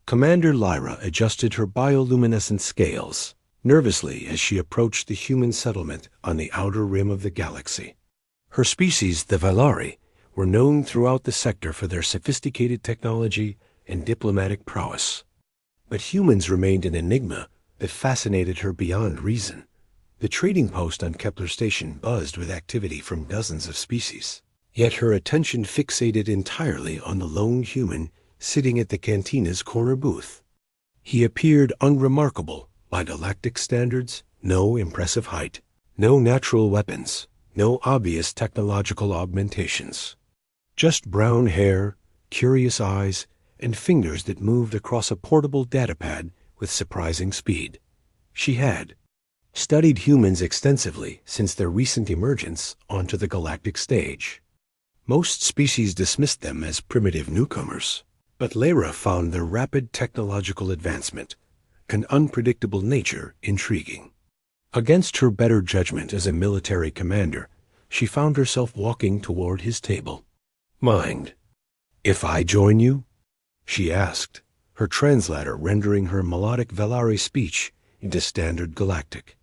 Commander Lyra adjusted her bioluminescent scales nervously as she approached the human settlement on the outer rim of the galaxy. Her species, the Valari, were known throughout the sector for their sophisticated technology and diplomatic prowess. But humans remained an enigma that fascinated her beyond reason. The trading post on Kepler Station buzzed with activity from dozens of species, yet her attention fixated entirely on the lone human sitting at the cantina's corner booth. He appeared unremarkable by galactic standards, no impressive height, no natural weapons, no obvious technological augmentations. Just brown hair, curious eyes, and fingers that moved across a portable datapad with surprising speed. She had studied humans extensively since their recent emergence onto the galactic stage. Most species dismissed them as primitive newcomers, but Lyra found their rapid technological advancement and unpredictable nature intriguing. Against her better judgment as a military commander, she found herself walking toward his table. "Mind if I join you?" she asked, her translator rendering her melodic Valari speech into standard galactic.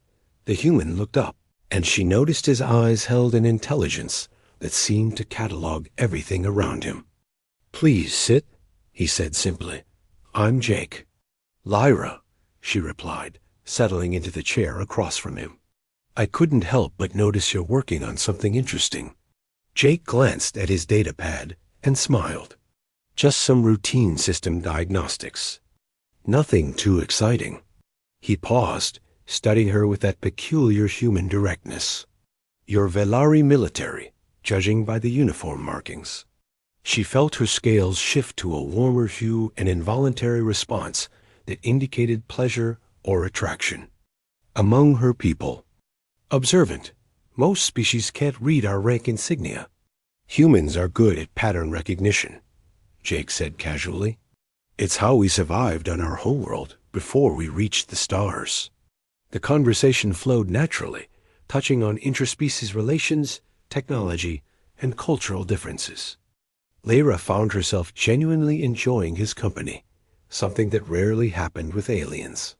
The human looked up, and she noticed his eyes held an intelligence that seemed to catalog everything around him. "Please sit," he said simply. "I'm Jake." "Lyra," she replied, settling into the chair across from him. "I couldn't help but notice you're working on something interesting." Jake glanced at his datapad and smiled. "Just some routine system diagnostics. Nothing too exciting." He paused, studying her with that peculiar human directness. "You're Valari military, judging by the uniform markings." She felt her scales shift to a warmer hue, an involuntary response that indicated pleasure or attraction. "Among her people. Observant. Most species can't read our rank insignia. Humans are good at pattern recognition," Jake said casually. "It's how we survived on our homeworld before we reached the stars." The conversation flowed naturally, touching on interspecies relations, technology, and cultural differences. Lyra found herself genuinely enjoying his company, something that rarely happened with aliens.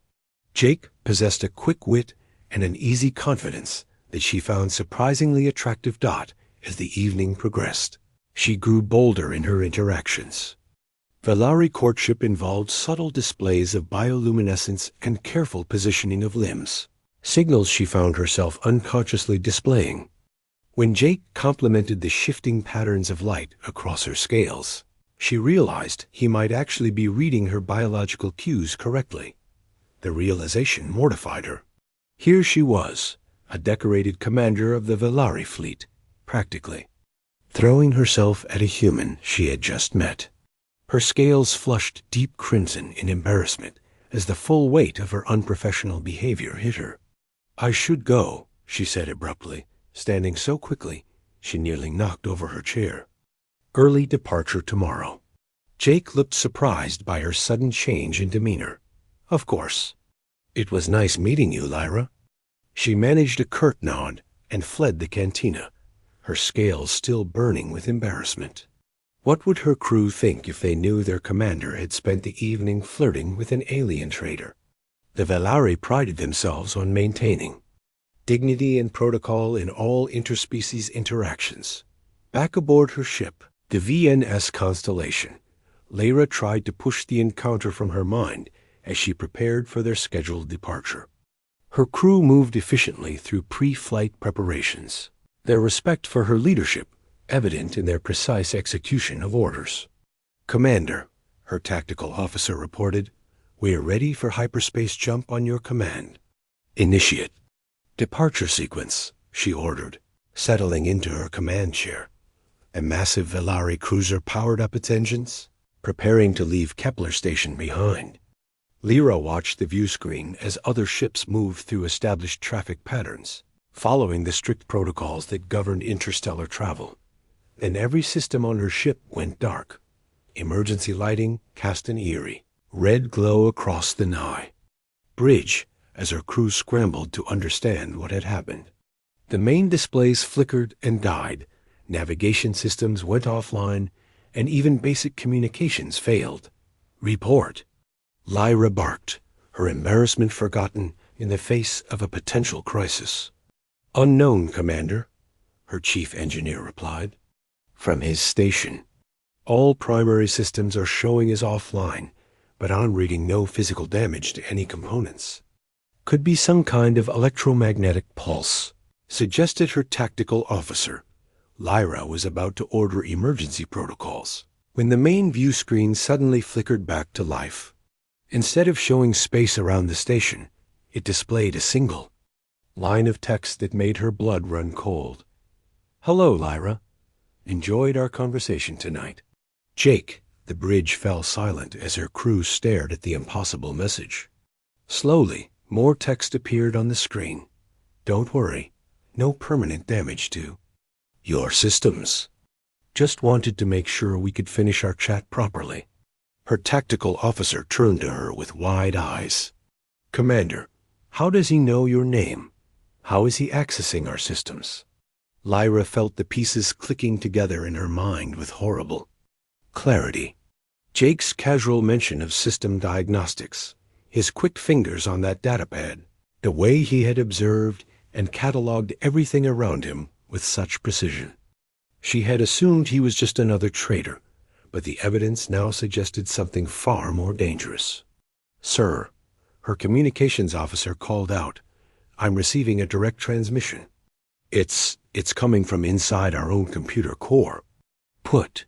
Jake possessed a quick wit and an easy confidence that she found surprisingly attractive. As the evening progressed, she grew bolder in her interactions. Valari courtship involved subtle displays of bioluminescence and careful positioning of limbs, signals she found herself unconsciously displaying. When Jake complimented the shifting patterns of light across her scales, she realized he might actually be reading her biological cues correctly. The realization mortified her. Here she was, a decorated commander of the Valari fleet, practically throwing herself at a human she had just met. Her scales flushed deep crimson in embarrassment as the full weight of her unprofessional behavior hit her. "I should go," she said abruptly, standing so quickly she nearly knocked over her chair. "Early departure tomorrow." Jake looked surprised by her sudden change in demeanor. "Of course. It was nice meeting you, Lyra." She managed a curt nod and fled the cantina, her scales still burning with embarrassment. What would her crew think if they knew their commander had spent the evening flirting with an alien trader? The Valari prided themselves on maintaining dignity and protocol in all interspecies interactions. Back aboard her ship, the VNS Constellation, Lyra tried to push the encounter from her mind as she prepared for their scheduled departure. Her crew moved efficiently through pre-flight preparations, their respect for her leadership evident in their precise execution of orders. "Commander," her tactical officer reported, "we are ready for hyperspace jump on your command." "Initiate departure sequence," she ordered, settling into her command chair. A massive Valari cruiser powered up its engines, preparing to leave Kepler Station behind. Lyra watched the view screen as other ships moved through established traffic patterns, following the strict protocols that governed interstellar travel. Then every system on her ship went dark. Emergency lighting cast an eerie, red glow across the nigh bridge as her crew scrambled to understand what had happened. The main displays flickered and died, navigation systems went offline, and even basic communications failed. "Report," Lyra barked, her embarrassment forgotten in the face of a potential crisis. "Unknown, Commander," her chief engineer replied. "From his station. All primary systems are showing as offline, but I'm reading no physical damage to any components." "Could be some kind of electromagnetic pulse," suggested her tactical officer. Lyra was about to order emergency protocols when the main view screen suddenly flickered back to life. Instead of showing space around the station, it displayed a single line of text that made her blood run cold. "Hello, Lyra. Enjoyed our conversation tonight." Jake, the bridge fell silent as her crew stared at the impossible message. Slowly, more text appeared on the screen. "Don't worry. No permanent damage to your systems. Just wanted to make sure we could finish our chat properly." Her tactical officer turned to her with wide eyes. "Commander, how does he know your name? How is he accessing our systems?" Lyra felt the pieces clicking together in her mind with horrible clarity. Jake's casual mention of system diagnostics, his quick fingers on that datapad, the way he had observed and cataloged everything around him with such precision. She had assumed he was just another traitor, but the evidence now suggested something far more dangerous. "Sir," her communications officer called out, "I'm receiving a direct transmission. It's coming from inside our own computer core." "Put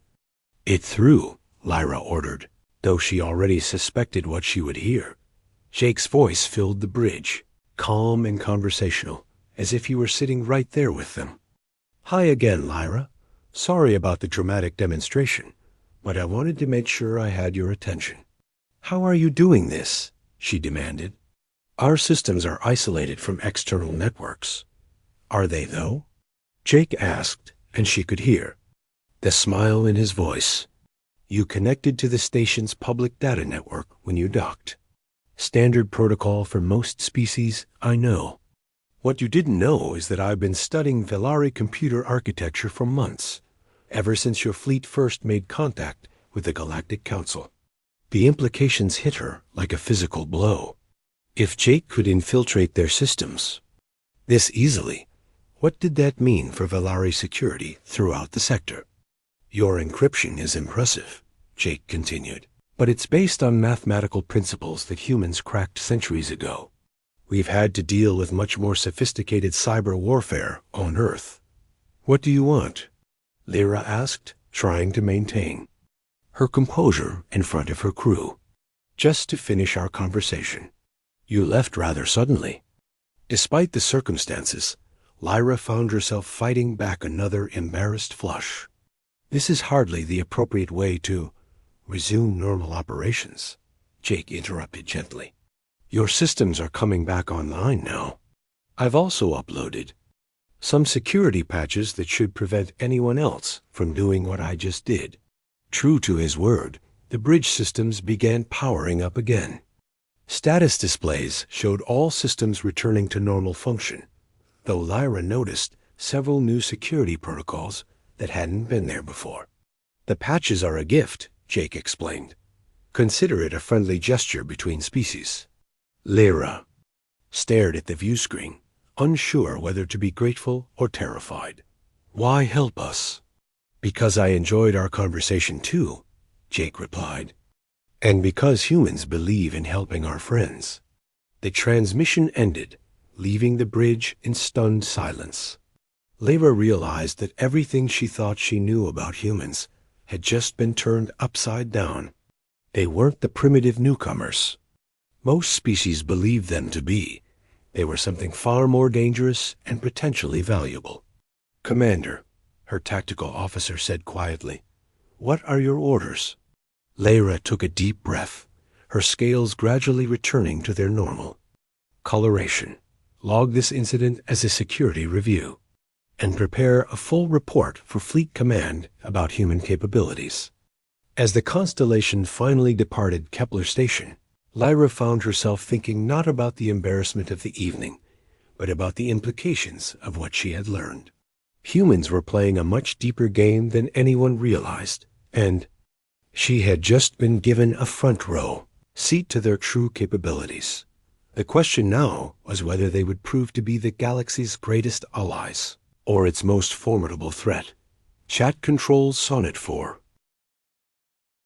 it through," Lyra ordered, though she already suspected what she would hear. Jake's voice filled the bridge, calm and conversational, as if he were sitting right there with them. "Hi again, Lyra. Sorry about the dramatic demonstration, but I wanted to make sure I had your attention." "How are you doing this?" she demanded. "Our systems are isolated from external networks." "Are they, though?" Jake asked, and she could hear the smile in his voice. "You connected to the station's public data network when you docked. Standard protocol for most species, I know. What you didn't know is that I've been studying Velari computer architecture for months, ever since your fleet first made contact with the Galactic Council." The implications hit her like a physical blow. If Jake could infiltrate their systems this easily, what did that mean for Velari security throughout the sector? "Your encryption is impressive," Jake continued, "but it's based on mathematical principles that humans cracked centuries ago. We've had to deal with much more sophisticated cyber warfare on Earth." "What do you want?" Lyra asked, trying to maintain her composure in front of her crew. "Just to finish our conversation. You left rather suddenly." Despite the circumstances, Lyra found herself fighting back another embarrassed flush. "This is hardly the appropriate way to resume normal operations," Jake interrupted gently. "Your systems are coming back online now. I've also uploaded some security patches that should prevent anyone else from doing what I just did." True to his word, the bridge systems began powering up again. Status displays showed all systems returning to normal function, though Lyra noticed several new security protocols that hadn't been there before. "The patches are a gift," Jake explained. "Consider it a friendly gesture between species." Lyra stared at the view screen, unsure whether to be grateful or terrified. "Why help us?" "Because I enjoyed our conversation too," Jake replied. "And because humans believe in helping our friends." The transmission ended, leaving the bridge in stunned silence. Lyra realized that everything she thought she knew about humans had just been turned upside down. They weren't the primitive newcomers most species believed them to be. They were something far more dangerous and potentially valuable. "Commander," her tactical officer said quietly, "what are your orders?" Lyra took a deep breath, her scales gradually returning to their normal coloration. "Log this incident as a security review, and prepare a full report for Fleet Command about human capabilities." As the Constellation finally departed Kepler Station, Lyra found herself thinking not about the embarrassment of the evening, but about the implications of what she had learned. Humans were playing a much deeper game than anyone realized, and she had just been given a front row seat to their true capabilities. The question now was whether they would prove to be the galaxy's greatest allies, or its most formidable threat. Chat controls Sonnet 4.